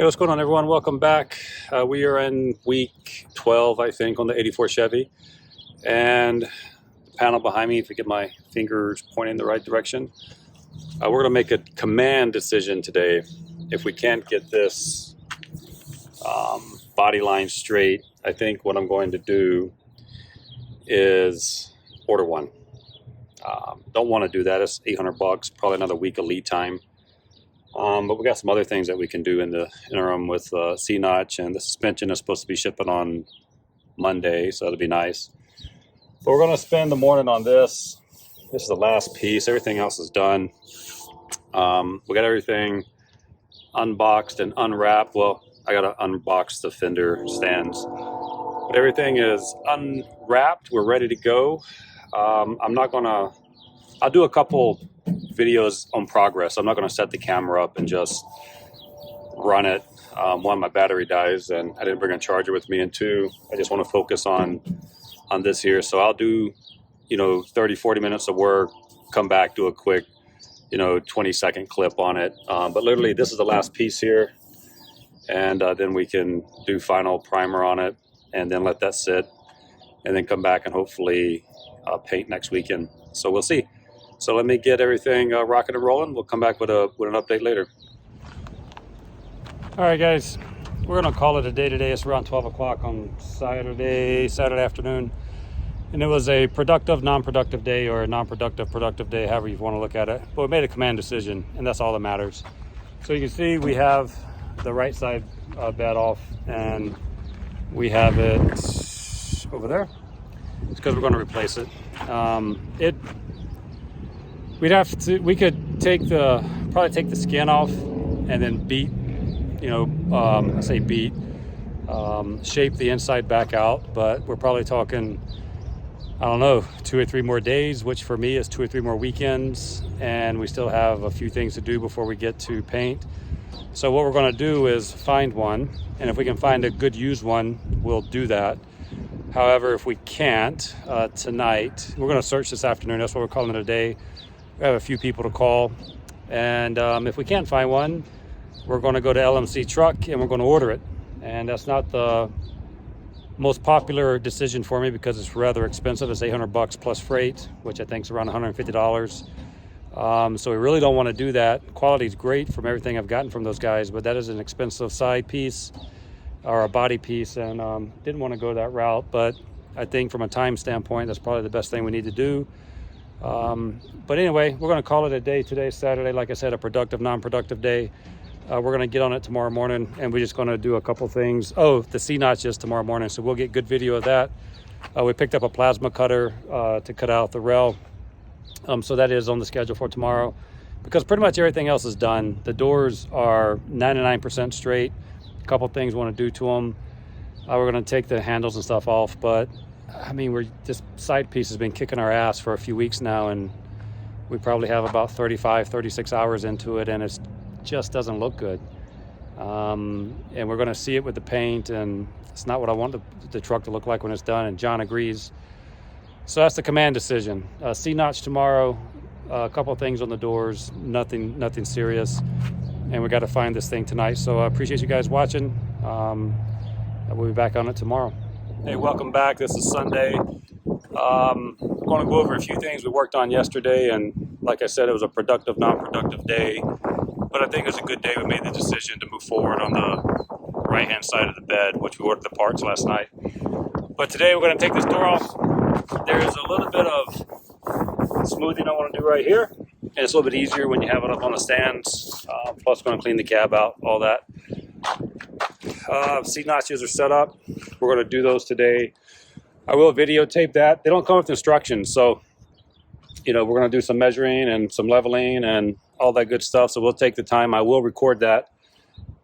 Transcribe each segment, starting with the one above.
Hey, what's going on, everyone? Welcome back. We are in week 12, I think, on the 84 Chevy. And the panel behind me, if I get my fingers pointing in the right direction, we're going to make a command decision today. If we can't get this body line straight, I think what I'm going to do is order one. Don't want to do that. It's $800, probably another week of lead time. But we got some other things that we can do in the interim with C-notch, and the suspension is supposed to be shipping on Monday, so that'll be nice. But we're going to spend the morning on this. This is the last piece. Everything else is done. We got everything unboxed and unwrapped. Well, I got to unbox the fender stands. But everything is unwrapped. We're ready to go. I'll do a couple videos on progress. I'm not going to set the camera up and just run it. One, my battery dies and I didn't bring a charger with me, and two, I just want to focus on this here. So I'll do 30-40 minutes of work, come back, do a quick 20-second clip on it, but literally this is the last piece here, and then we can do final primer on it and then let that sit and then come back and hopefully paint next weekend. So we'll see. So let me get everything rocking and rolling. We'll come back with an update later. All right, guys, we're gonna call it a day today. It's around 12 o'clock on Saturday afternoon. And it was a productive, non-productive day, or a non-productive, productive day, however you want to look at it. But we made a command decision, and that's all that matters. So you can see we have the right side bed off, and we have it over there. It's because we're going to replace it. We could probably take the skin off and then beat, shape the inside back out. But we're probably talking, I don't know, 2 or 3 more days, which for me is 2 or 3 more weekends. And we still have a few things to do before we get to paint. So what we're going to do is find one. And if we can find a good used one, we'll do that. However, if we can't tonight, we're going to search this afternoon. That's what we're calling it a day. We have a few people to call. And if we can't find one, we're going to go to LMC Truck and we're going to order it. And that's not the most popular decision for me because it's rather expensive. It's $800 plus freight, which I think is around $150. So we really don't want to do that. Quality is great from everything I've gotten from those guys, but that is an expensive side piece or a body piece, and didn't want to go that route. But I think from a time standpoint, that's probably the best thing we need to do. But anyway, we're going to call it a day today, Saturday. Like I said, a productive, non-productive day. We're going to get on it tomorrow morning, and we're just going to do a couple things. Oh, the C-notch is tomorrow morning, so we'll get good video of that. We picked up a plasma cutter to cut out the rail. So that is on the schedule for tomorrow, because pretty much everything else is done. The doors are 99% straight. A couple things we want to do to them. We're going to take the handles and stuff off, but I mean, this side piece has been kicking our ass for a few weeks now, and we probably have about 36 hours into it, and it just doesn't look good. And we're going to see it with the paint, and it's not what I want the truck to look like when it's done, and John agrees. So that's the command decision. C-notch tomorrow, a couple things on the doors, nothing serious, and we got to find this thing tonight. So I appreciate you guys watching. We'll be back on it tomorrow. Hey, welcome back. This is Sunday. I'm going to go over a few things we worked on yesterday, and like I said, it was a productive, non-productive day, but I think it was a good day. We made the decision to move forward on the right-hand side of the bed, which we ordered the parts last night. But today we're going to take this door off. There's a little bit of smoothing I want to do right here, and it's a little bit easier when you have it up on the stands. Plus, we're going to clean the cab out, all that. C-notches are set up. We're going to do those today. I will videotape that. They don't come with instructions, so we're going to do some measuring and some leveling and all that good stuff. So we'll take the time. I will record that,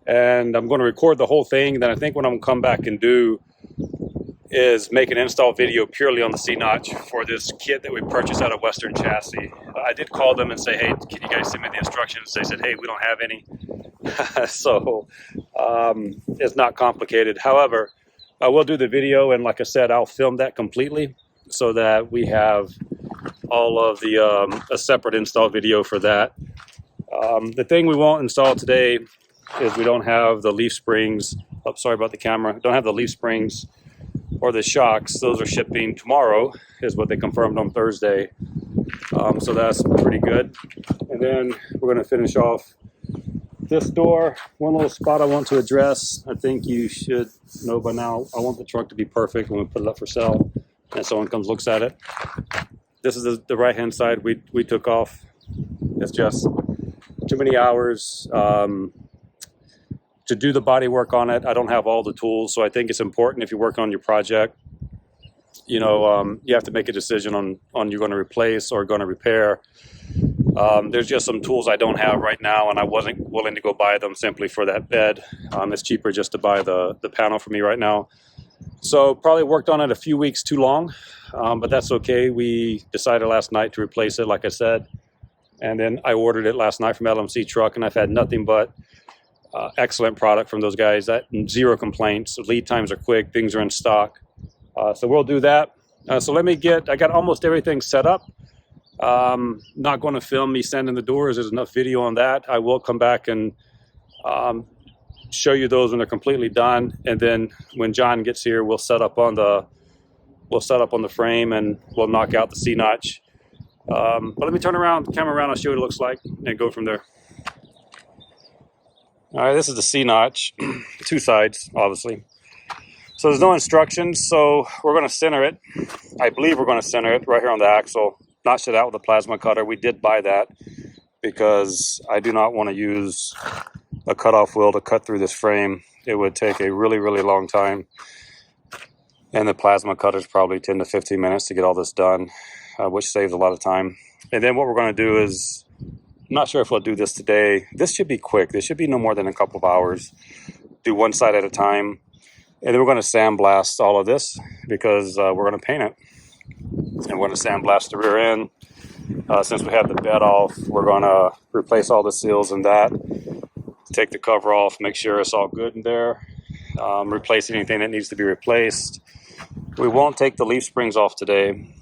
and I'm going to record the whole thing. Then I think what I'm going to come back and do is make an install video purely on the C-notch for this kit that we purchased out of Western Chassis. I did call them and say, hey, can you guys send me the instructions? They said, hey, we don't have any. So it's not complicated. However, I will do the video, and like I said, I'll film that completely so that we have all of the a separate install video for that. The thing we won't install today is we don't have the leaf springs. Oh, sorry about the camera. Don't have the leaf springs or the shocks. Those are shipping tomorrow, is what they confirmed on Thursday. So that's pretty good. And then we're going to finish off this door. One little spot I want to address. I think you should know by now, I want the truck to be perfect when we put it up for sale and someone comes looks at it. This is the right hand side we took off. It's just too many hours to do the body work on it. I don't have all the tools, so I think it's important if you work on your project, you know, you have to make a decision on you're going to replace or going to repair. There's just some tools I don't have right now, and I wasn't willing to go buy them simply for that bed. It's cheaper just to buy the panel for me right now. So probably worked on it a few weeks too long, but that's okay. We decided last night to replace it, like I said, and then I ordered it last night from LMC Truck, and I've had nothing but excellent product from those guys. That zero complaints. Lead times are quick. Things are in stock. So we'll do that. So let me I got almost everything set up. Not going to film me sanding the doors. There's enough video on that. I will come back and show you those when they're completely done. And then when John gets here, we'll set up on the frame and we'll knock out the C-notch. But let me turn around, the camera around. I'll show you what it looks like and go from there. All right, this is the C-notch, two sides, obviously. So there's no instructions, so we're going to center it. I believe we're going to center it right here on the axle. Notch it out with a plasma cutter. We did buy that because I do not want to use a cutoff wheel to cut through this frame. It would take a really, really long time. And the plasma cutter is probably 10 to 15 minutes to get all this done, which saves a lot of time. And then what we're going to do is, I'm not sure if we'll do this today. This should be quick. This should be no more than a couple of hours. Do one side at a time. And then we're going to sandblast all of this because we're going to paint it. And we're going to sandblast the rear end. Since we have the bed off, we're going to replace all the seals in that. Take the cover off, make sure it's all good in there. Replace anything that needs to be replaced. We won't take the leaf springs off today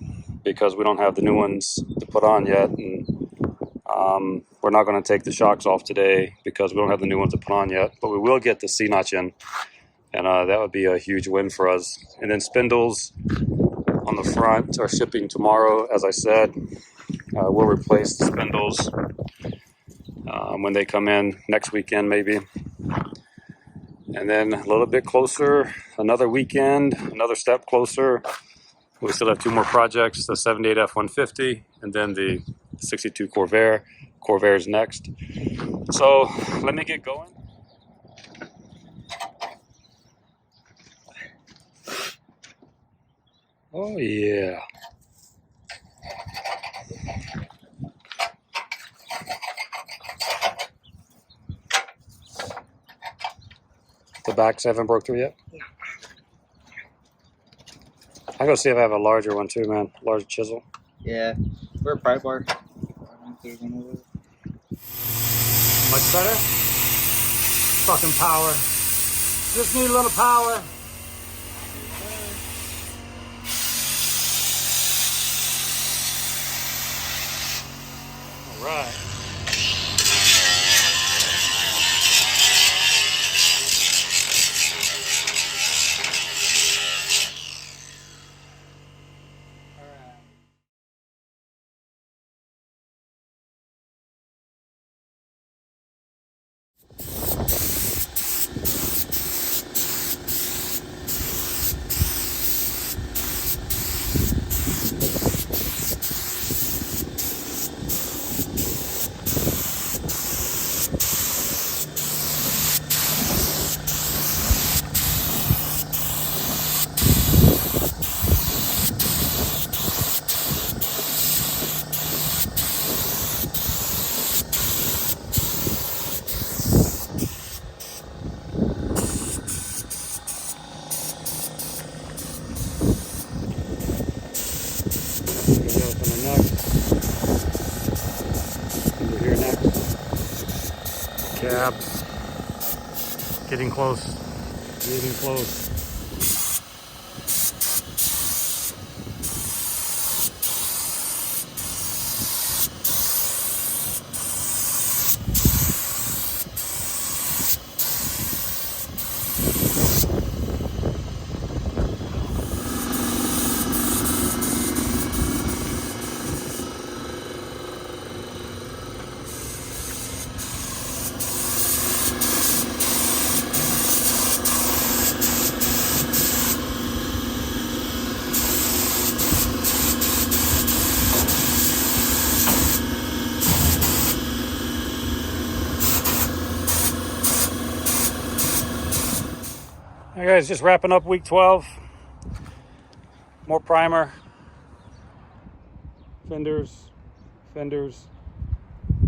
because we don't have the new ones to put on yet. And we're not going to take the shocks off today because we don't have the new ones to put on yet. But we will get the C-notch in. And that would be a huge win for us. And then spindles on the front are shipping tomorrow, as I said. We'll replace the spindles when they come in next weekend, maybe. And then a little bit closer, another weekend, another step closer. We still have two more projects, the 78 F-150 and then the 62 Corvair. Corvair is next. So let me get going. Oh yeah. The backs haven't broke through yet? No. I'm gonna see if I have a larger one too, man. Larger chisel. Yeah. We're a pry bar. Much better? Fucking power. Just need a little power. All right. Cab. Getting close. Getting close. All right, guys, just wrapping up week 12. More primer. Fenders.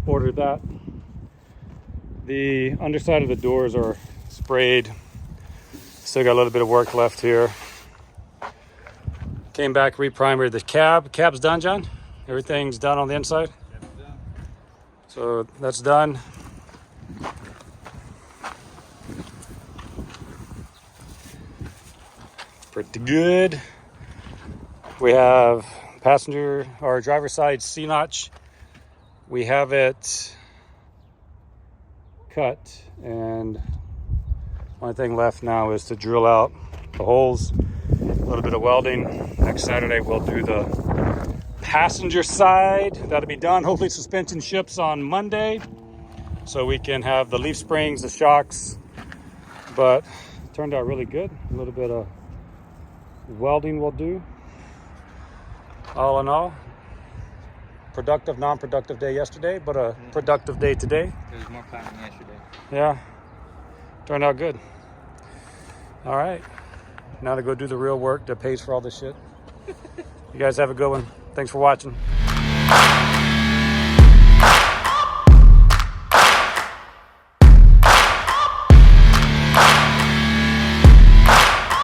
Ordered that. The underside of the doors are sprayed. Still got a little bit of work left here. Came back, reprimered the cab. Cab's done, John? Everything's done on the inside? So that's done. Pretty good. We have passenger or driver side C-notch. We have it cut, and only thing left now is to drill out the holes, a little bit of welding. Next Saturday we'll do the passenger side. That'll be done. Hopefully suspension ships on Monday so we can have the leaf springs, the shocks, but it turned out really good. A little bit of welding will do. All in all, productive, non-productive day yesterday, but a productive day today. There was more planning yesterday. Yeah, turned out good. All right, now to go do the real work that pays for all this shit. You guys have a good one. Thanks for watching.